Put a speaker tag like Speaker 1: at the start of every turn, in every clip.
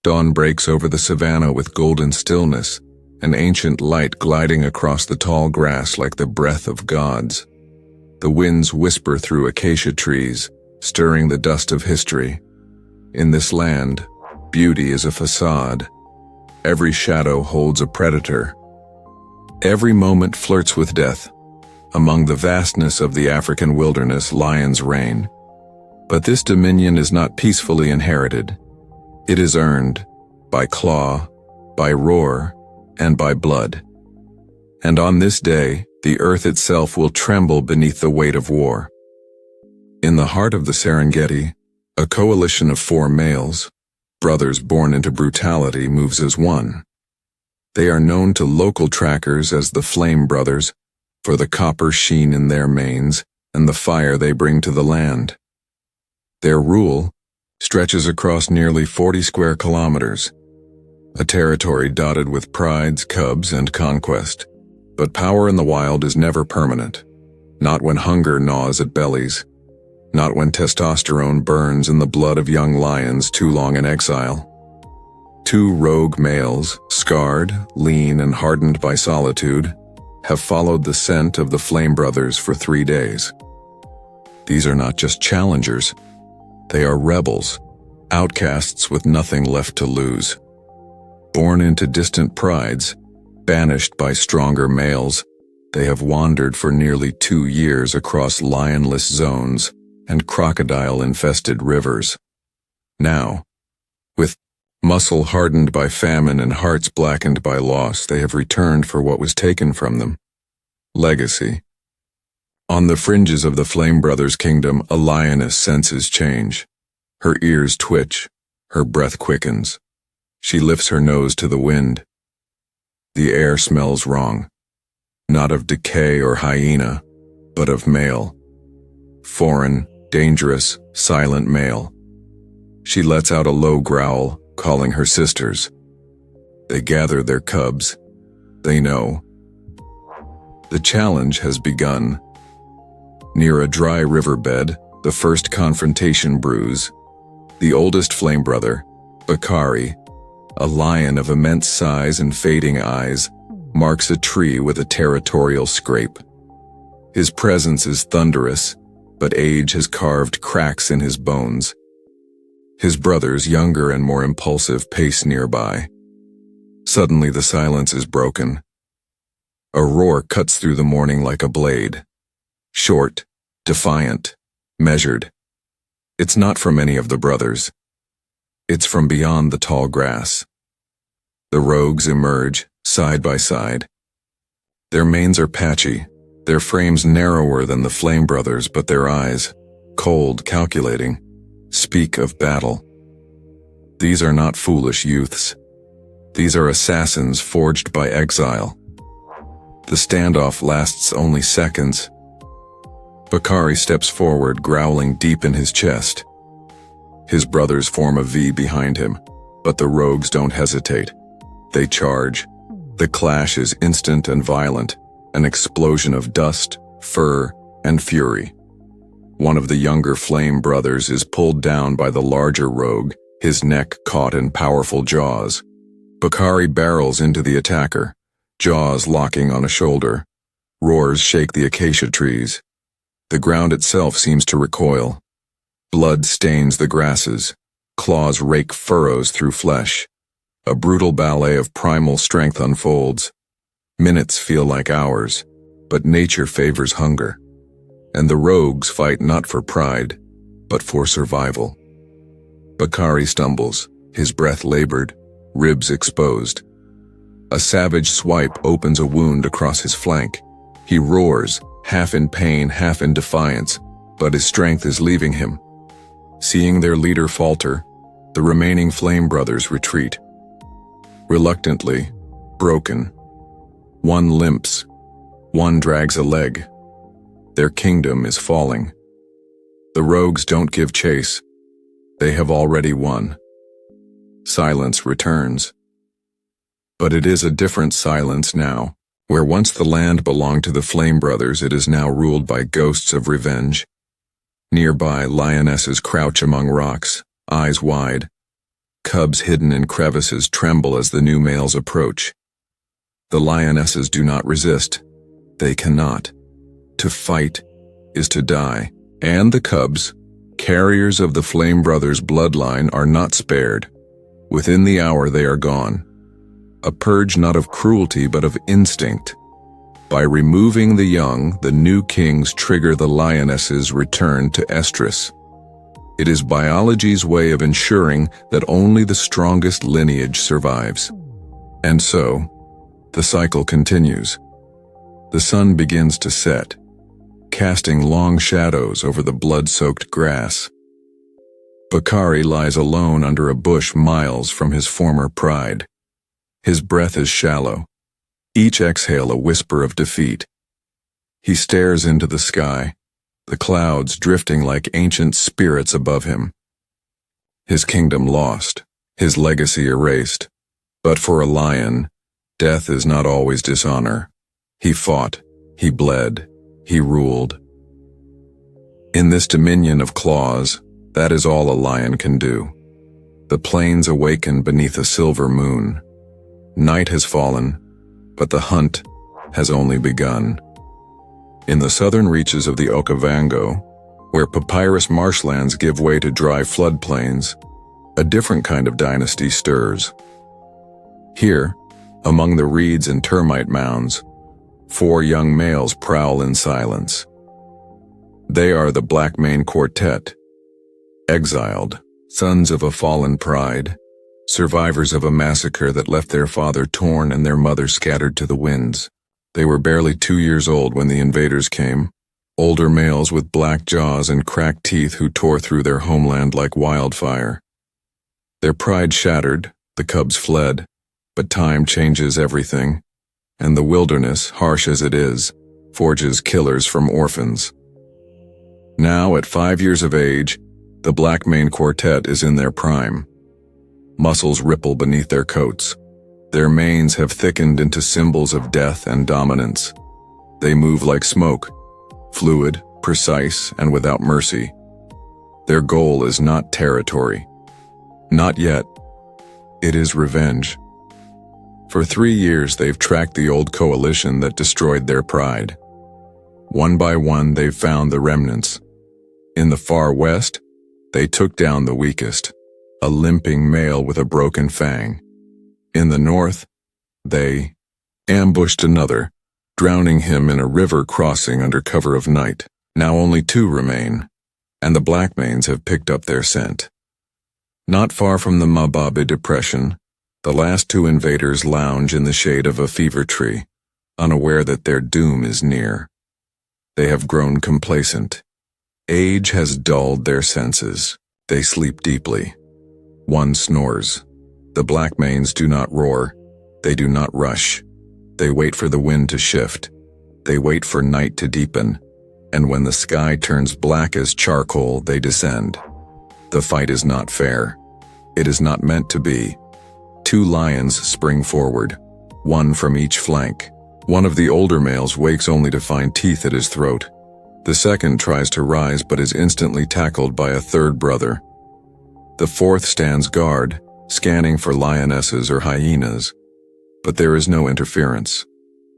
Speaker 1: Dawn breaks over the savannah with golden stillness, an ancient light gliding across the tall grass like the breath of gods. The winds whisper through acacia trees, stirring the dust of history. In this land, beauty is a facade. Every shadow holds a predator. Every moment flirts with death. Among the vastness of the African wilderness, lions reign. But this dominion is not peacefully inherited. It is earned by claw, by roar, and by blood. And on this day, the earth itself will tremble beneath the weight of war. In the heart of the Serengeti, a coalition of 4 males, brothers born into brutality, moves as one. They are known to local trackers as the Flame Brothers, for the copper sheen in their manes and the fire they bring to the land. Their rule stretches across nearly 40 square kilometers, a territory dotted with prides, cubs, and conquest. But power in the wild is never permanent, not when hunger gnaws at bellies, not when testosterone burns in the blood of young lions too long in exile. 2 rogue males, scarred, lean, and hardened by solitude, have followed the scent of the Flame Brothers for 3 days. These are not just challengers. They are rebels, outcasts with nothing left to lose. Born into distant prides, banished by stronger males, they have wandered for nearly 2 years across lionless zones and crocodile-infested rivers. Now, with muscle hardened by famine and hearts blackened by loss, they have returned for what was taken from them: legacy. On the fringes of the Flame Brothers' kingdom, a lioness senses change. Her ears twitch, her breath quickens. She lifts her nose to the wind. The air smells wrong, not of decay or hyena, but of male. Foreign, dangerous, silent male. She lets out a low growl, calling her sisters. They gather their cubs. They know. The challenge has begun. Near a dry riverbed, the first confrontation brews. The oldest Flame Brother, Bakari, a lion of immense size and fading eyes, marks a tree with a territorial scrape. His presence is thunderous, but age has carved cracks in his bones. His brothers, younger and more impulsive, pace nearby. Suddenly the silence is broken. A roar cuts through the morning like a blade. Short, defiant, measured. It's not from any of the brothers. It's from beyond the tall grass. The rogues emerge, side by side. Their manes are patchy, their frames narrower than the Flame Brothers, but their eyes, cold, calculating, speak of battle. These are not foolish youths. These are assassins forged by exile. The standoff lasts only seconds. Bakari steps forward, growling deep in his chest. His brothers form a V behind him, but the rogues don't hesitate. They charge. The clash is instant and violent, an explosion of dust, fur, and fury. One of the younger Flame Brothers is pulled down by the larger rogue, his neck caught in powerful jaws. Bakari barrels into the attacker, jaws locking on a shoulder. Roars shake the acacia trees. The ground itself seems to recoil. Blood stains the grasses. Claws rake furrows through flesh. A brutal ballet of primal strength unfolds. Minutes feel like hours, but nature favors hunger. And the rogues fight not for pride, but for survival. Bakari stumbles, his breath labored, ribs exposed. A savage swipe opens a wound across his flank. He roars, half in pain, half in defiance, but his strength is leaving him. Seeing their leader falter, the remaining Flame Brothers retreat. Reluctantly, broken. One limps, one drags a leg. Their kingdom is falling. The rogues don't give chase. They have already won. Silence returns. But it is a different silence now. Where once the land belonged to the Flame Brothers, it is now ruled by ghosts of revenge. Nearby, lionesses crouch among rocks, eyes wide. Cubs hidden in crevices tremble as the new males approach. The lionesses do not resist. They cannot. To fight is to die. And the cubs, carriers of the Flame Brothers' bloodline, are not spared. Within the hour they are gone. A purge not of cruelty but of instinct. By removing the young, the new kings trigger the lionesses' return to estrus. It is biology's way of ensuring that only the strongest lineage survives. And so, the cycle continues. The sun begins to set, casting long shadows over the blood-soaked grass. Bakari lies alone under a bush miles from his former pride. His breath is shallow, each exhale a whisper of defeat. He stares into the sky, the clouds drifting like ancient spirits above him. His kingdom lost, his legacy erased. But for a lion, death is not always dishonor. He fought, he bled, he ruled. In this dominion of claws, that is all a lion can do. The plains awaken beneath a silver moon. Night has fallen, but the hunt has only begun. In the southern reaches of the Okavango, where papyrus marshlands give way to dry floodplains, a different kind of dynasty stirs. Here, among the reeds and termite mounds, 4 young males prowl in silence. They are the Black Mane Quartet, exiled, sons of a fallen pride, survivors of a massacre that left their father torn and their mother scattered to the winds. They were barely 2 years old when the invaders came, older males with black jaws and cracked teeth who tore through their homeland like wildfire. Their pride shattered, the cubs fled, but time changes everything, and the wilderness, harsh as it is, forges killers from orphans. Now, at 5 years of age, the Black Mane Quartet is in their prime. Muscles ripple beneath their coats. Their manes have thickened into symbols of death and dominance. They move like smoke, fluid, precise, and without mercy. Their goal is not territory. Not yet. It is revenge. For 3 years they've tracked the old coalition that destroyed their pride. One by one they've found the remnants. In the far west, they took down the weakest, a limping male with a broken fang. In the north, they ambushed another, drowning him in a river crossing under cover of night. Now only 2 remain, and the Blackmanes have picked up their scent. Not far from the Mababe Depression, the last 2 invaders lounge in the shade of a fever tree, unaware that their doom is near. They have grown complacent. Age has dulled their senses. They sleep deeply. One snores. The Blackmanes do not roar. They do not rush. They wait for the wind to shift. They wait for night to deepen. And when the sky turns black as charcoal, they descend. The fight is not fair. It is not meant to be. 2 lions spring forward, one from each flank. One of the older males wakes only to find teeth at his throat. The second tries to rise but is instantly tackled by a third brother. The 4th stands guard, scanning for lionesses or hyenas. But there is no interference,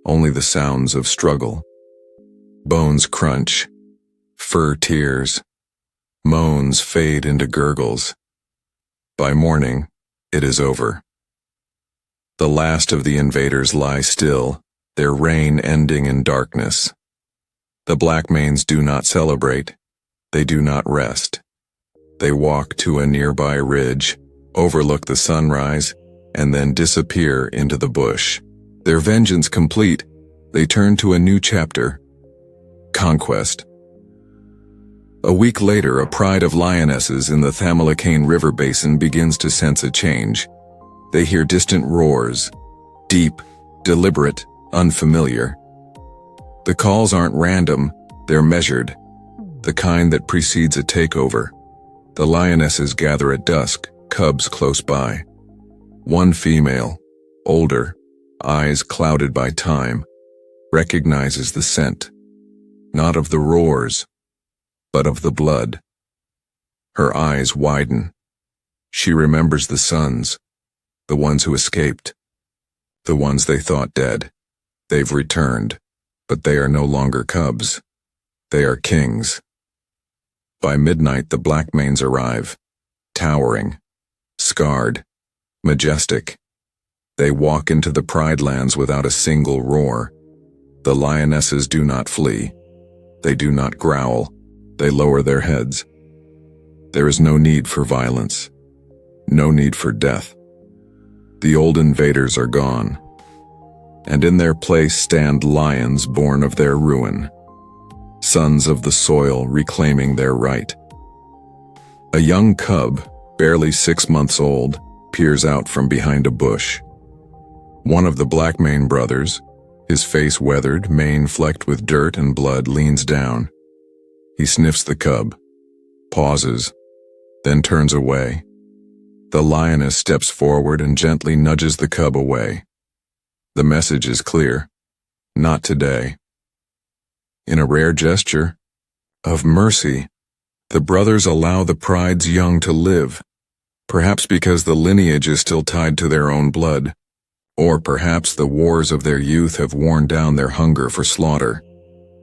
Speaker 1: only the sounds of struggle. Bones crunch, fur tears, moans fade into gurgles. By morning, it is over. The last of the invaders lie still, their reign ending in darkness. The Blackmanes do not celebrate. They do not rest. They walk to a nearby ridge, overlook the sunrise, and then disappear into the bush. Their vengeance complete, they turn to a new chapter: conquest. A week later, a pride of lionesses in the Thamalakane River Basin begins to sense a change. They hear distant roars, deep, deliberate, unfamiliar. The calls aren't random, they're measured, the kind that precedes a takeover. The lionesses gather at dusk, cubs close by. One female, older, eyes clouded by time, recognizes the scent, not of the roars, but of the blood. Her eyes widen. She remembers the sons, the ones who escaped, the ones they thought dead. They've returned, but they are no longer cubs. They are kings. By midnight, the Blackmanes arrive, towering, scarred, majestic. They walk into the Pride Lands without a single roar. The lionesses do not flee. They do not growl. They lower their heads. There is no need for violence. No need for death. The old invaders are gone, and in their place stand lions born of their ruin, sons of the soil reclaiming their right. A young cub, barely 6 months old, peers out from behind a bush. One of the Blackmane brothers, his face weathered, mane flecked with dirt and blood, leans down. He sniffs the cub, pauses, then turns away. The lioness steps forward and gently nudges the cub away. The message is clear. Not today. In a rare gesture of mercy, the brothers allow the pride's young to live, perhaps because the lineage is still tied to their own blood, or perhaps the wars of their youth have worn down their hunger for slaughter.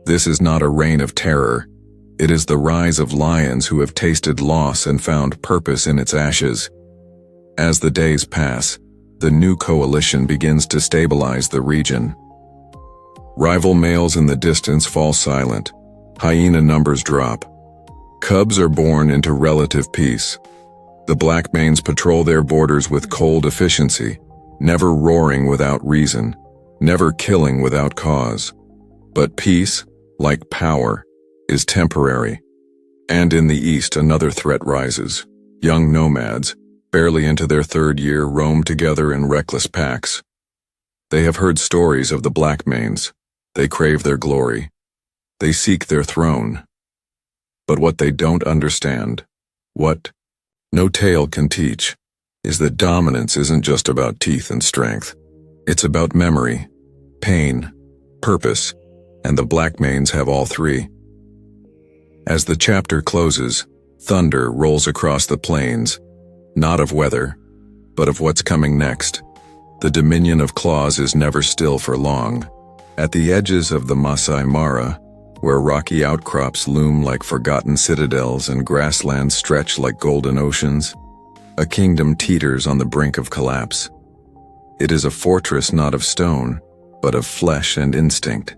Speaker 1: This is not a reign of terror. It is the rise of lions who have tasted loss and found purpose in its ashes. As the days pass, the new coalition begins to stabilize the region. Rival males in the distance fall silent. Hyena numbers drop. Cubs are born into relative peace. The Blackmanes patrol their borders with cold efficiency, never roaring without reason, never killing without cause. But peace, like power, is temporary. And in the east, another threat rises. Young nomads, barely into their 3rd year, roam together in reckless packs. They have heard stories of the Blackmanes. They crave their glory. They seek their throne. But what they don't understand, what no tale can teach, is that dominance isn't just about teeth and strength. It's about memory, pain, purpose, and the Blackmanes have all three. As the chapter closes, thunder rolls across the plains, not of weather, but of what's coming next. The dominion of claws is never still for long. At the edges of the Maasai Mara, where rocky outcrops loom like forgotten citadels and grasslands stretch like golden oceans, a kingdom teeters on the brink of collapse. It is a fortress not of stone, but of flesh and instinct.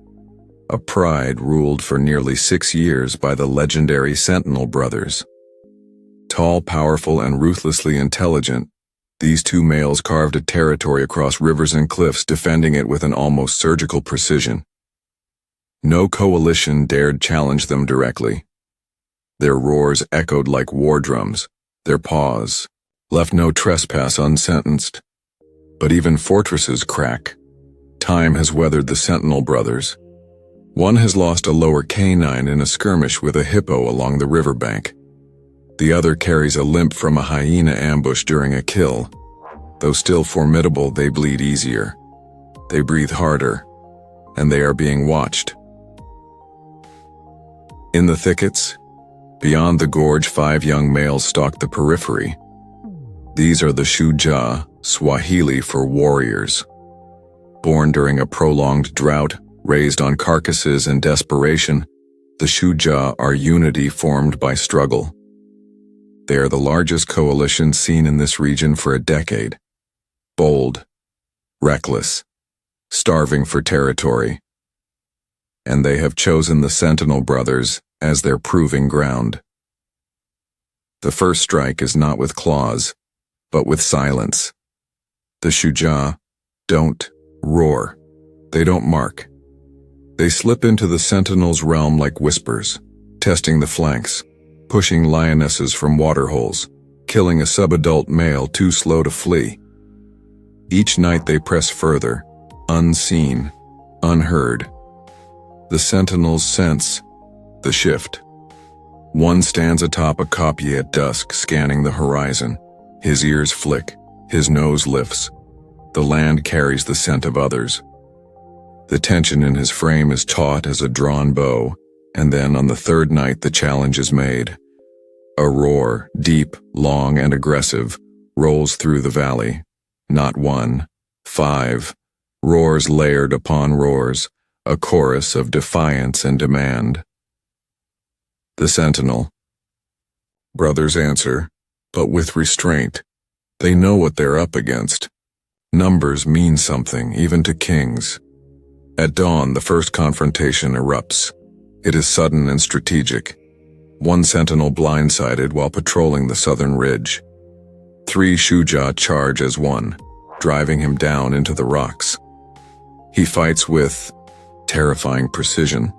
Speaker 1: A pride ruled for nearly 6 years by the legendary Sentinel brothers. Tall, powerful, and ruthlessly intelligent, these two males carved a territory across rivers and cliffs, defending it with an almost surgical precision. No coalition dared challenge them directly. Their roars echoed like war drums. Their paws left no trespass unsentenced. But even fortresses crack. Time has weathered the Sentinel brothers. One has lost a lower canine in a skirmish with a hippo along the riverbank. The other carries a limp from a hyena ambush during a kill. Though still formidable, they bleed easier. They breathe harder, and they are being watched. In the thickets, beyond the gorge, 5 young males stalk the periphery. These are the Shujaa, Swahili for warriors. Born during a prolonged drought, raised on carcasses and desperation, the Shujaa are unity formed by struggle. They are the largest coalition seen in this region for a decade. Bold, reckless, starving for territory. And they have chosen the Sentinel brothers as their proving ground. The first strike is not with claws, but with silence. The Shujaa don't roar. They don't mark. They slip into the Sentinel's realm like whispers, testing the flanks, pushing lionesses from waterholes, killing a subadult male too slow to flee. Each night they press further, unseen, unheard. The Sentinels sense the shift. One stands atop a kopje at dusk, scanning the horizon. His ears flick, his nose lifts. The land carries the scent of others. The tension in his frame is taut as a drawn bow, and then on the 3rd night the challenge is made. A roar, deep, long, and aggressive, rolls through the valley. Not one, 5. Roars layered upon roars, a chorus of defiance and demand. The sentinel. Brothers answer, but with restraint. They know what they're up against. Numbers mean something, even to kings. At dawn, the first confrontation erupts. It is sudden and strategic. One sentinel blindsided while patrolling the southern ridge. 3 Shuja charge as one, driving him down into the rocks. He fights with terrifying precision,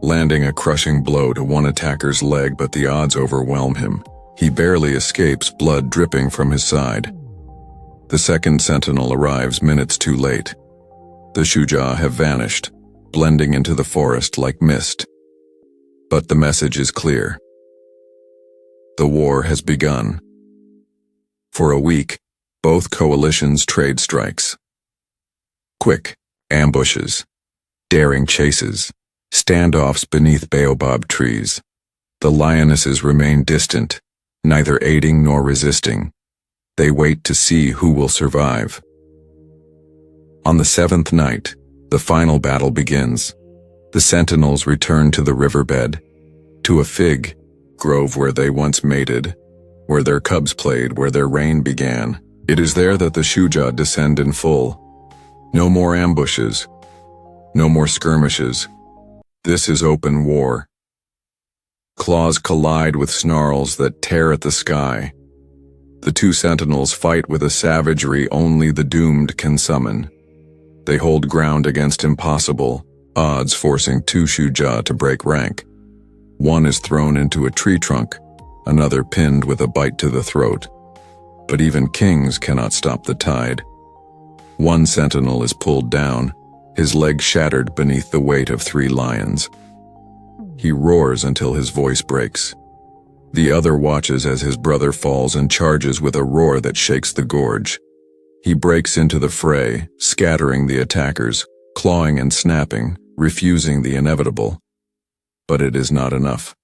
Speaker 1: landing a crushing blow to one attacker's leg, but the odds overwhelm him. He barely escapes, blood dripping from his side. The second sentinel arrives minutes too late. The Shuja have vanished, blending into the forest like mist. But the message is clear. The war has begun. For a week, both coalitions trade strikes. Quick ambushes, daring chases, standoffs beneath baobab trees. The lionesses remain distant, neither aiding nor resisting. They wait to see who will survive. On the 7th night, the final battle begins. The sentinels return to the riverbed, to a fig grove where they once mated, where their cubs played, where their reign began. It is there that the Shuja descend in full. No more ambushes, no more skirmishes. This is open war. Claws collide with snarls that tear at the sky. The 2 sentinels fight with a savagery only the doomed can summon. They hold ground against impossible odds, forcing 2 Shuja to break rank. One is thrown into a tree trunk, another pinned with a bite to the throat. But even kings cannot stop the tide. One sentinel is pulled down, his leg shattered beneath the weight of 3 lions. He roars until his voice breaks. The other watches as his brother falls and charges with a roar that shakes the gorge. He breaks into the fray, scattering the attackers, clawing and snapping, refusing the inevitable. But it is not enough.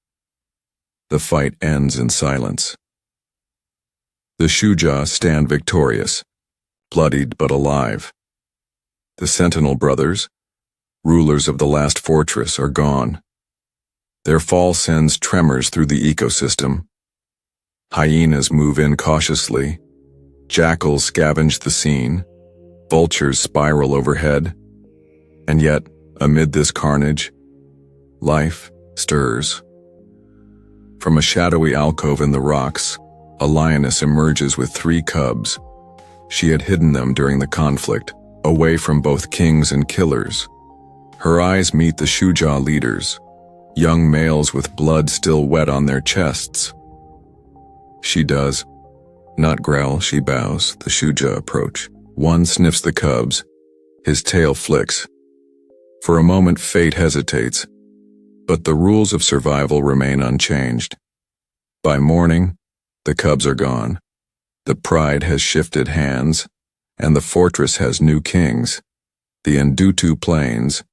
Speaker 1: The fight ends in silence. The Shuja stand victorious, bloodied but alive. The Sentinel brothers, rulers of the last fortress, are gone. Their fall sends tremors through the ecosystem. Hyenas move in cautiously. Jackals scavenge the scene. Vultures spiral overhead. And yet, amid this carnage, life stirs. From a shadowy alcove in the rocks, a lioness emerges with 3 cubs. She had hidden them during the conflict, away from both kings and killers. Her eyes meet the Shuja leaders, young males with blood still wet on their chests. She does not growl, she bows. The Shuja approach. One sniffs the cubs. His tail flicks. For a moment, fate hesitates, but the rules of survival remain unchanged. By morning, the cubs are gone. The pride has shifted hands, and the fortress has new kings. The Ndutu Plains,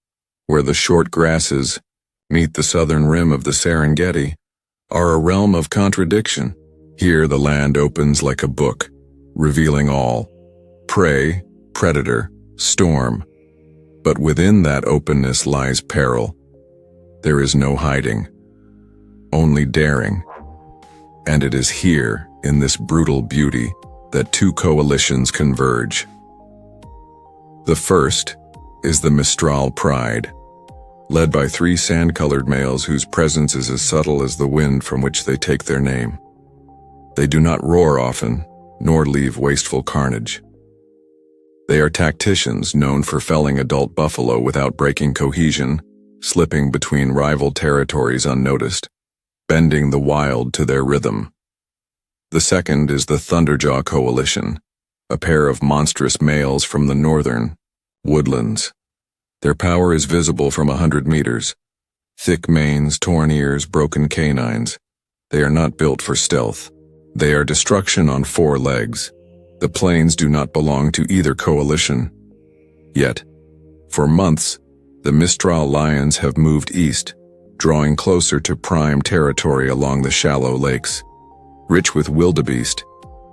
Speaker 1: where the short grasses meet the southern rim of the Serengeti, are a realm of contradiction. Here the land opens like a book, revealing all: prey, predator, storm. But within that openness lies peril. There is no hiding, only daring. And it is here, in this brutal beauty, that 2 coalitions converge. The first is the Mistral Pride, led by 3 sand-colored males whose presence is as subtle as the wind from which they take their name. They do not roar often, nor leave wasteful carnage. They are tacticians known for felling adult buffalo without breaking cohesion, slipping between rival territories unnoticed, bending the wild to their rhythm. The second is the Thunderjaw Coalition, a pair of monstrous males from the northern woodlands. Their power is visible from 100 meters. Thick manes, torn ears, broken canines. They are not built for stealth. They are destruction on 4 legs. The plains do not belong to either coalition. Yet, for months, the Mistral lions have moved east, drawing closer to prime territory along the shallow lakes, rich with wildebeest,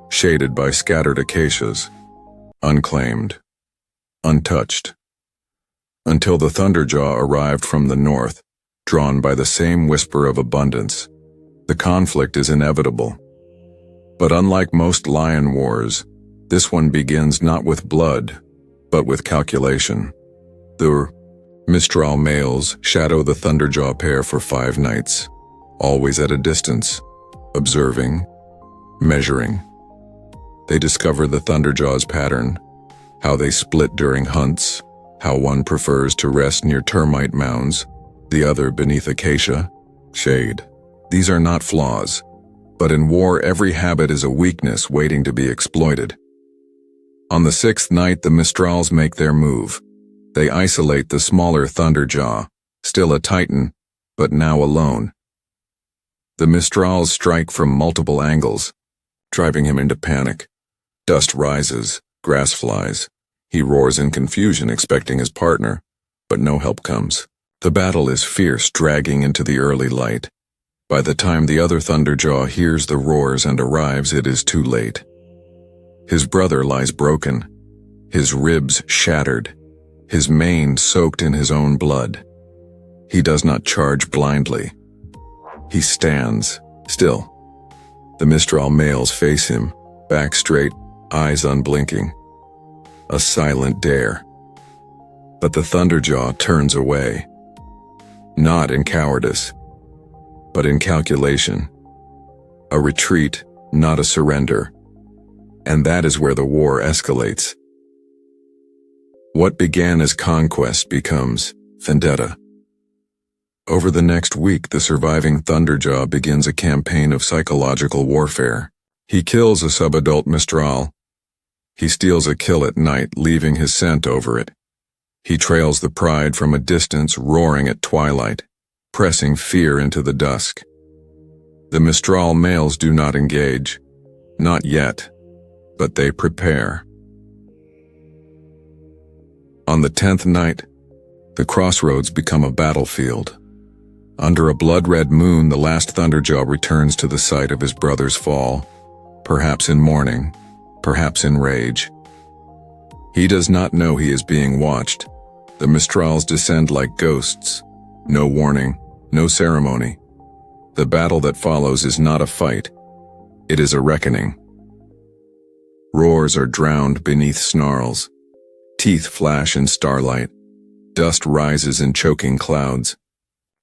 Speaker 1: shaded by scattered acacias, unclaimed, untouched. Until the Thunderjaw arrived from the north, drawn by the same whisper of abundance. The conflict is inevitable. But unlike most lion wars, this one begins not with blood, but with calculation. The Mistral males shadow the Thunderjaw pair for 5 nights, always at a distance, observing, measuring. They discover the Thunderjaw's pattern, how they split during hunts, how one prefers to rest near termite mounds, the other beneath acacia shade. These are not flaws, but in war every habit is a weakness waiting to be exploited. On the 6th night the Mistrals make their move. They isolate the smaller Thunderjaw, still a titan, but now alone. The Mistrals strike from multiple angles, driving him into panic. Dust rises, grass flies. He roars in confusion, expecting his partner, but no help comes. The battle is fierce, dragging into the early light. By the time the other Thunderjaw hears the roars and arrives, it is too late. His brother lies broken, his ribs shattered, his mane soaked in his own blood. He does not charge blindly. He stands, still. The Mistral males face him, back straight, eyes unblinking. A silent dare. But the Thunderjaw turns away. Not in cowardice, but in calculation. A retreat, not a surrender. And that is where the war escalates. What began as conquest becomes vendetta. Over the next week, the surviving Thunderjaw begins a campaign of psychological warfare. He kills a subadult Mistral. He steals a kill at night, leaving his scent over it. He trails the pride from a distance, roaring at twilight, pressing fear into the dusk. The Mistral males do not engage. Not yet, but they prepare. On the 10th night, the crossroads become a battlefield. Under a blood-red moon, the last Thunderjaw returns to the site of his brother's fall, perhaps in mourning, perhaps in rage. He does not know he is being watched. The Mistrals descend like ghosts. No warning, no ceremony. The battle that follows is not a fight. It is a reckoning. Roars are drowned beneath snarls. Teeth flash in starlight. Dust rises in choking clouds.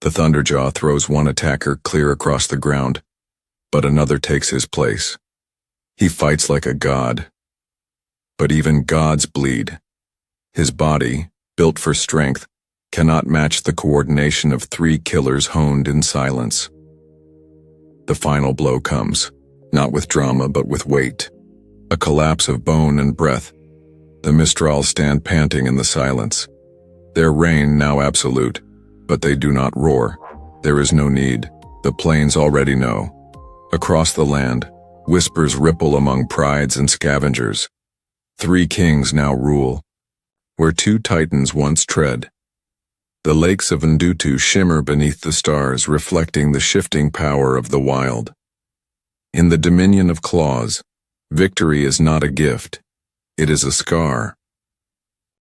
Speaker 1: The Thunderjaw throws one attacker clear across the ground, but another takes his place. He fights like a god. But even gods bleed. His body, built for strength, cannot match the coordination of 3 killers honed in silence. The final blow comes, not with drama but with weight. A collapse of bone and breath. The Mistrals stand panting in the silence. Their reign now absolute, but they do not roar. There is no need. The plains already know. Across the land, whispers ripple among prides and scavengers. 3 kings now rule, where 2 titans once tread. The lakes of Ndutu shimmer beneath the stars, reflecting the shifting power of the wild. In the dominion of claws, victory is not a gift. It is a scar.